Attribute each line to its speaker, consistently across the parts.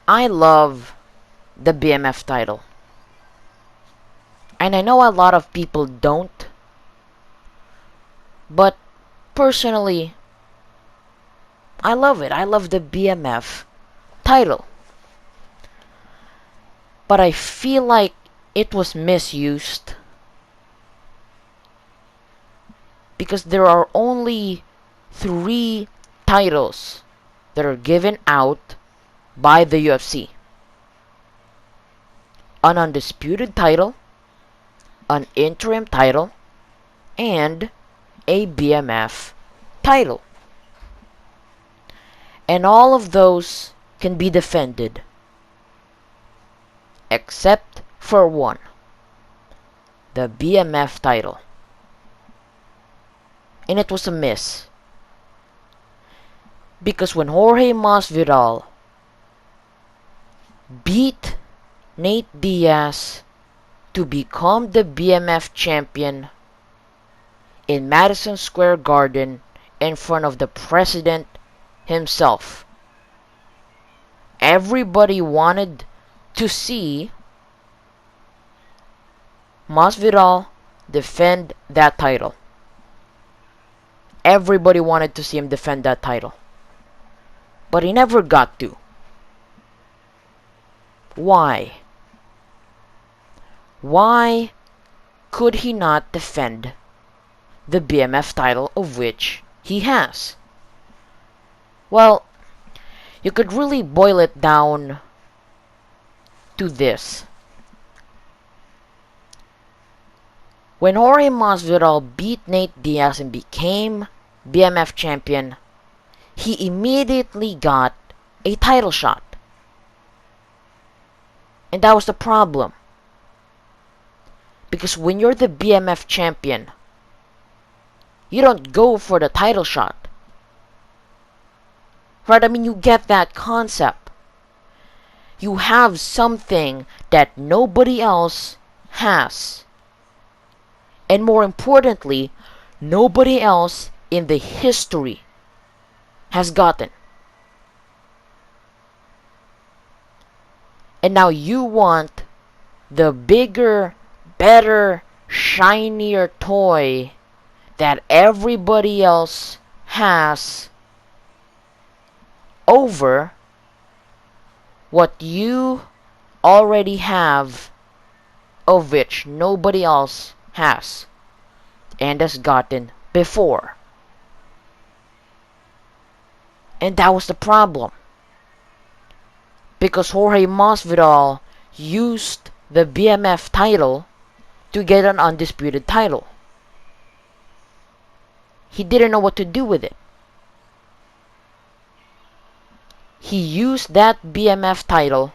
Speaker 1: I love the BMF title. And I know a lot of people don't. But personally, I love it. I love the BMF title. But I feel like it was misused. Because there are only 3 titles that are given out by the UFC. An undisputed title, an interim title, and a BMF title. And all of those can be defended. Except for one. The BMF title. And it was a miss. Because when Jorge Masvidal beat Nate Diaz to become the BMF champion in Madison Square Garden in front of the president himself, everybody wanted to see Masvidal defend that title. Everybody wanted to see him defend that title. But he never got to. Why? Why could he not defend the BMF title of which he has? Well, you could really boil it down to this. When Jorge Masvidal beat Nate Diaz and became BMF champion, he immediately got a title shot. And that was the problem. Because when you're the BMF champion, you don't go for the title shot. Right? I mean, you get that concept. You have something that nobody else has. And more importantly, nobody else in the history has gotten. And now you want the bigger, better, shinier toy that everybody else has over what you already have, of which nobody else has and has gotten before. And that was the problem. Because Jorge Masvidal used the BMF title to get an undisputed title. He didn't know what to do with it. He used that BMF title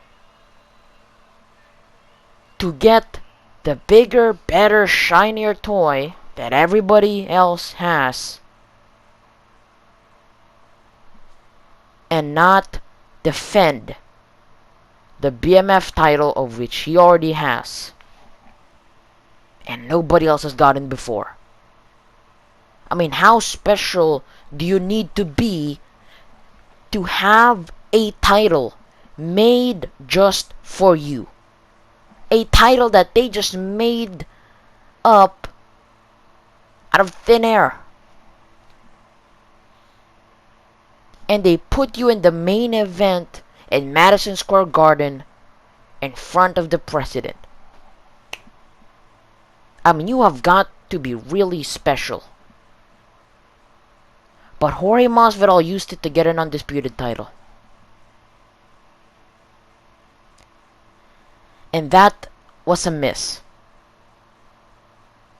Speaker 1: to get the bigger, better, shinier toy that everybody else has and not defend the BMF title of which he already has and nobody else has gotten before. I mean, how special do you need to be to have a title made just for you? A title that they just made up out of thin air. And they put you in the main event in Madison Square Garden in front of the president. I mean, you have got to be really special. But Jorge Masvidal used it to get an undisputed title. And that was a miss.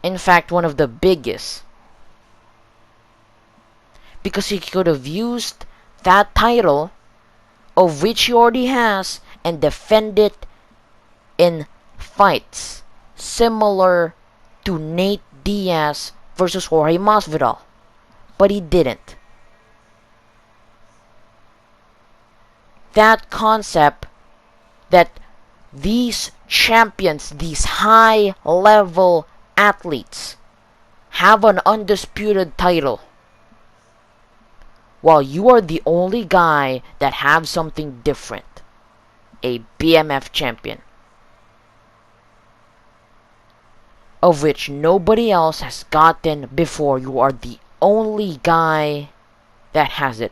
Speaker 1: In fact, one of the biggest. Because he could have used that title, of which he already has, and defend it in fights similar to Nate Diaz versus Jorge Masvidal. But he didn't. That concept that these champions, these high-level athletes, have an undisputed title, while you are the only guy that have something different. a BMF champion, of which nobody else has gotten before. You are the only guy that has it.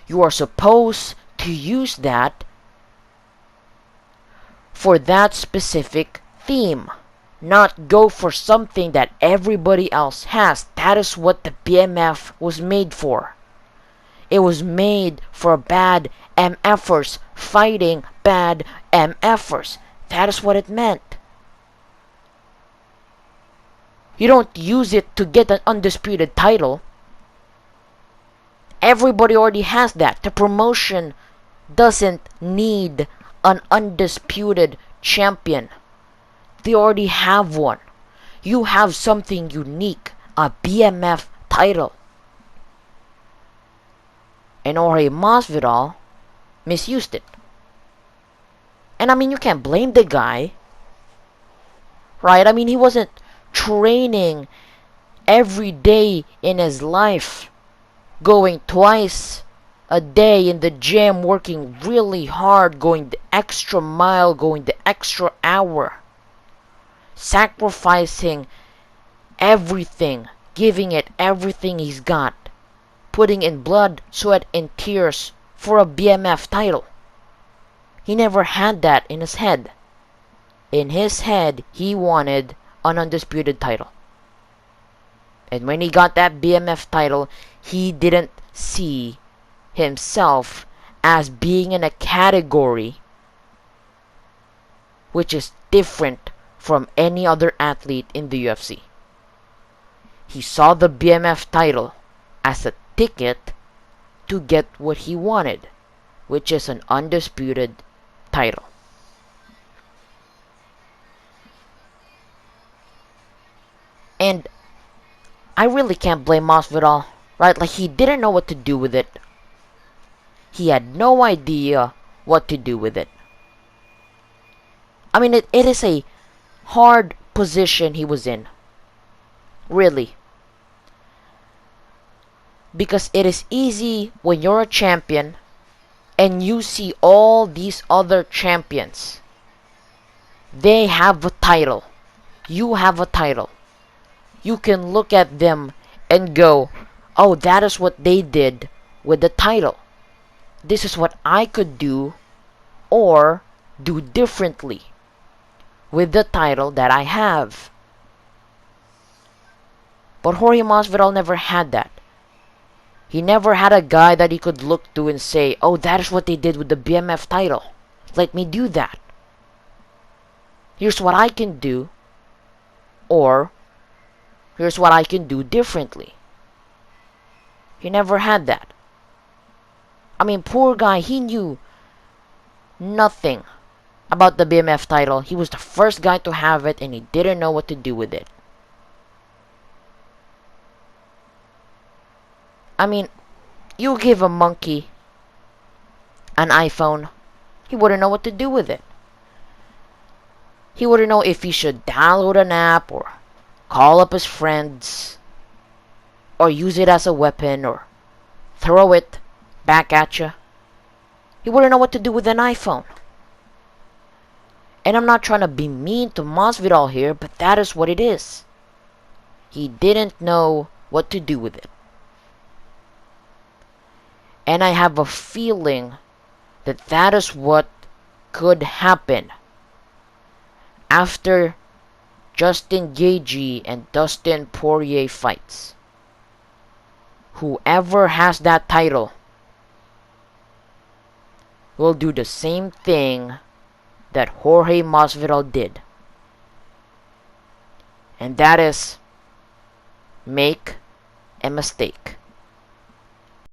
Speaker 1: You are supposed to use that for that specific theme, not go for something that everybody else has. That is what the BMF was made for. It was made for bad MFers fighting bad MFers. That is what it meant. You don't use it to get an undisputed title. Everybody already has that. The promotion doesn't need an undisputed champion. They already have one. You have something unique, a BMF title. And Jorge Masvidal misused it. And I mean, you can't blame the guy, right? I mean, he wasn't training every day in his life, going twice a day in the gym, working really hard, going the extra mile, going the extra hour, sacrificing everything, giving it everything he's got, putting in blood, sweat, and tears for a BMF title. He never had that in his head. In his head, he wanted an undisputed title. And when he got that BMF title, he didn't see himself as being in a category which is different from any other athlete in the UFC. He saw the BMF title as a ticket to get what he wanted, which is an undisputed title. And I really can't blame Masvidal, right? Like, he didn't know what to do with it. He had no idea what to do with it. I mean, it is a hard position he was in. Really. Because it is easy when you're a champion and you see all these other champions. They have a title. You have a title. You can look at them and go, oh, that is what they did with the title. This is what I could do or do differently with the title that I have. But Jorge Masvidal never had that. He never had a guy that he could look to and say, oh, that is what they did with the BMF title. Let me do that. Here's what I can do, or here's what I can do differently. He never had that. I mean, poor guy, he knew nothing about the BMF title. He was the first guy to have it, and he didn't know what to do with it. I mean, you give a monkey an iPhone, he wouldn't know what to do with it. He wouldn't know if he should download an app or call up his friends or use it as a weapon or throw it back at you. He wouldn't know what to do with an iPhone. And I'm not trying to be mean to Masvidal here, but that is what it is. He didn't know what to do with it. And I have a feeling that that is what could happen after Justin Gaethje and Dustin Poirier fights. Whoever has that title will do the same thing that Jorge Masvidal did. And that is make a mistake.